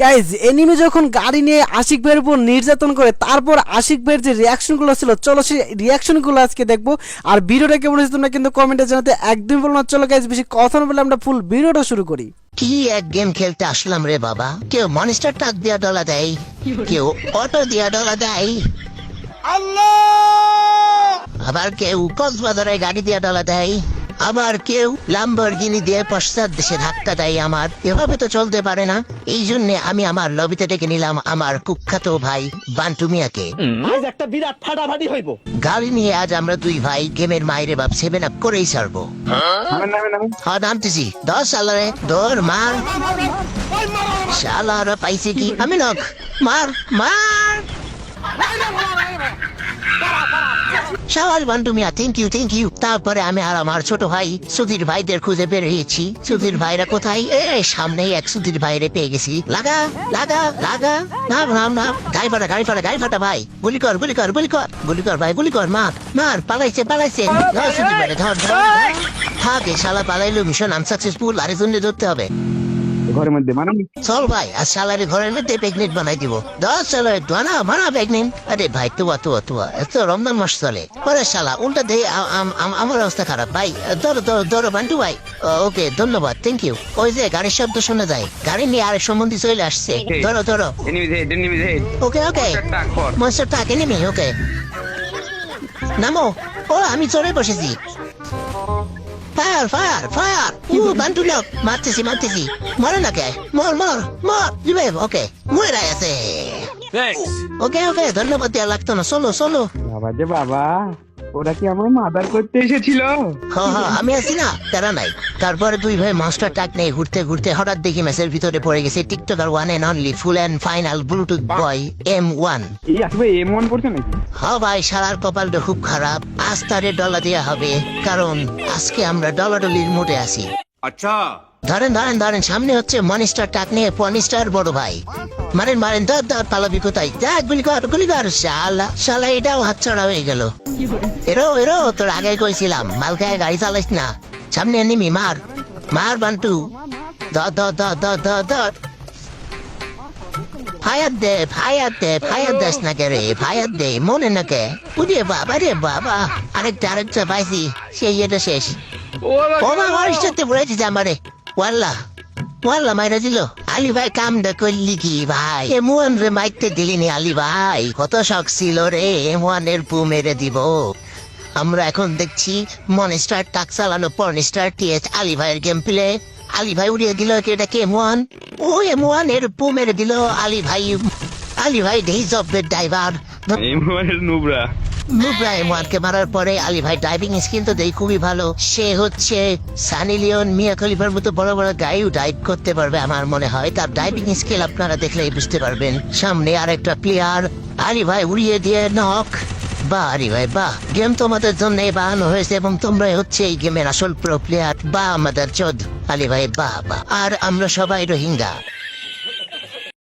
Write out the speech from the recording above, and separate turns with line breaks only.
Guys enemy যখন গাড়ি নিয়ে আশিক ভাইয়ের উপর নির্যাতন করে তারপর আশিক ভাইয়ের যে রিয়াকশনগুলো ছিল চলো সেই রিয়াকশনগুলো আজকে দেখবো। আর ভিডিওটা কেমন হয়েছে তোমরা কিন্তু কমেন্টে জানাতে একদম বলো না। চলো গাইজ বেশি কথা না বলে আমরা ফুল ভিডিওটা শুরু করি।
কি এক গেম খেলতে আসলাম রে বাবা। কেউ মনিস্টার টাক দিয়া ডলা দেয়, কেউ অটো দিয়া ডলা দেয়, আবার কেউ কক্সবাজারে গাড়ি দিয়া ডলা দেয়, আবার কেউ ল্যাম্বরগিনি দিয়ে পশ্চাৎ দেশে ধাক্কা দেয়। আমার এভাবে তো চলতে পারে না। এই জন্য আমি আমার লবিতে ডেকে নিলাম আমার কুখ্যাত ভাই বান্টু মিয়াকে।
আজ একটা বিরাট ফাটাফাটি হইব।
গাড়ি নিয়ে আজ আমরা দুই ভাই গেমের মাইরে বাপ 7 আপ করেই ছাড়বো। হ্যাঁ নামতেছি 10 সালারে দৌড় মার শালারা পাইছে কি আমি নক মার মার সবাই বান্টু মিয়া থ্যাংক ইউ। তারপরে আমি আর আমার ছোট ভাই সুধীর ভাইদের খুঁজে বেরিয়েছি। সুধীর ভাইরা কোথায়? সামনেই এক সুধীর ভাইরে পেয়ে গেছি। লাগা লাগা লাগা নাম নাম নাম গাড়ি ফাটা ভাই গুলি কর ভাই গুলি কর মার পালাইছে ধর সুধীর ভাইরে ধর থাকে শালা পালাইলো মিশন আনসাকসেসফুল। আরেকজনকে ধরতে হবে
ঘরের মধ্যে মানে
চল ভাই আর সালারি ঘরের মধ্যে প্রেগনেন্ট বানাই দিব। 10 সালারে বানা প্রেগনেন্ট। আরে ভাই তুয়া এত রমজান মাস চলে পরে শালা উল্টা দে আমার অবস্থা খারাপ ভাই। ধরো বান্টু ভাই। ওকে ধন্যবাদ থ্যাংক ইউ। ওই যে গাড়ির শব্দ শোনা যায়, গাড়ি নিয়ে আরেক সম্বন্ধী চলে আসছে। ধরো ওকে মনস্টার টাক এনিমি। ওকে নামো। ও আমি চলে বসেছি। ফায়ার বান্টু লোক মারতেছি মরে না কে মর রিভাইভ। ওকে মরে আছে। ওকে ধন্যবাদ দেওয়া লাগতো না। চলো
বাবা যে বাবা, ওরা কি আমার মাদার করতে এসেছিল?
হ্যাঁ আমি আছি না, তারা নাই। তারপরে দুই ভাই মাস্টার টাক নেই ঘুরতে হঠাৎ দেখি ম্যাচের ভিতরে পড়ে গেছে TikToker one and only full and final bluetooth boy M1।
এই আসবে M1 পড়ছে নাকি?
হ্যাঁ ভাই শালার কপালটা খুব খারাপ। আজ তারে ডলা দেওয়া হবে, কারণ আজকে আমরা ডলাডলির মোডে আছি।
আচ্ছা
ধরেন সামনে হচ্ছে মনিস্টার টাক নিয়ে পনিস্টার বড় ভাই। মারেন ধর পালাবি কোথায়? গুলি কর শালা এটাও হাতছাড়া হয়ে গেল। এরো তোর আগে কইছিলাম মালকায় গাড়ি চালাইস না। সামনে নিমি মার বান্টু ধর ফায়ার দেস না কে রে ফায়ার দে মনে না কে রে বাবা আরেকটা পাইছি সেই এটা শেষ। ও আমার সাথে পড়েছি আমারে ওয়াল্লা মাইরা দিল। আলী ভাই কামটা করলি কি ভাই? M1 রে মাইতে দিলি নি আলী ভাই? কত শখ ছিল রে M1 এর পু মেরে দিব। আমরা এখন দেখছি মনস্টার টাক চালানো পর্নিস্টার TH আলী ভাইয়ের গেম প্লে। আলী ভাই উড়িয়ে দিল এটা কি M1? ও M1 এর পু মেরে দিল আলী ভাই days of the driver.
M1 এর নুবরা
M1 কে মারার পরে আলী ভাই ড্রাইভিং স্কিল তো দেই খুবই ভালো। সে হচ্ছে সানি লিওন মিয়া খলিফার মতো বড় গাড়িও ড্রাইভ করতে পারবে আমার মনে হয়। তার ড্রাইভিং স্কিল আপনারা দেখলেই বুঝতে পারবেন। সামনে আরেকটা প্লেয়ার আলী ভাই উড়িয়ে দিয়ে নক। বাহ আলী ভাই বাহ, গেম তোমাদের জন্য বানানো হয়েছে এবং তোমরাই হচ্ছে এই গেমের আসল প্রো প্লেয়ার। বাহ আমাদের চোদ আলী ভাই বাহ। আর আমরা সবাই রোহিঙ্গা।